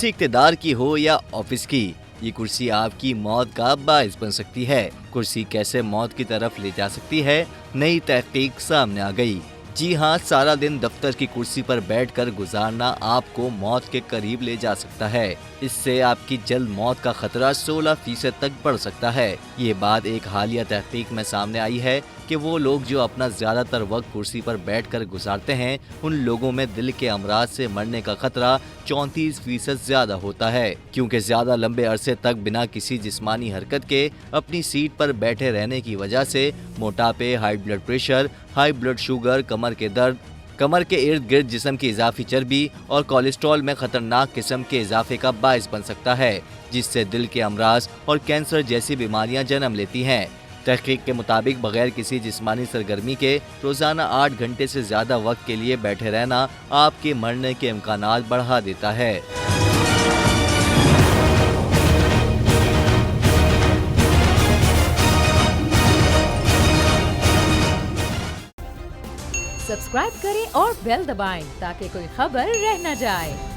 कुर्सी इक़्तिदार की हो या ऑफिस की, ये कुर्सी आपकी मौत का बाइस बन सकती है। कुर्सी कैसे मौत की तरफ ले जा सकती है, नई तहकीक सामने आ गई। जी हाँ, सारा दिन दफ्तर की कुर्सी पर बैठकर गुजारना आपको मौत के करीब ले जा सकता है। इससे आपकी जल्द मौत का खतरा 16% तक बढ़ सकता है। ये बात एक हालिया तहकीक में सामने आई है कि वो लोग जो अपना ज्यादातर वक्त कुर्सी पर बैठकर गुजारते हैं, उन लोगों में दिल के अमराज से मरने का खतरा 34% ज्यादा होता है, क्योंकि ज्यादा लंबे अरसे तक बिना किसी जिस्मानी हरकत के अपनी सीट पर बैठे रहने की वजह से मोटापे, high blood pressure, high blood sugar, कमर के दर्द, कमर के इर्द गिर्द जिस्म की इजाफी चर्बी और कोलेस्ट्रॉल में खतरनाक किस्म के इजाफे का बाइस बन सकता है, जिससे दिल के अमराज और कैंसर जैसी बीमारियां जन्म लेती हैं। तहकीक के मुताबिक बगैर किसी जिस्मानी सरगर्मी के रोजाना 8 घंटे से ज्यादा वक्त के लिए बैठे रहना आपके मरने के इम्कानात बढ़ा देता है। सब्सक्राइब करें और बेल दबाएं ताकि कोई खबर रह न जाए।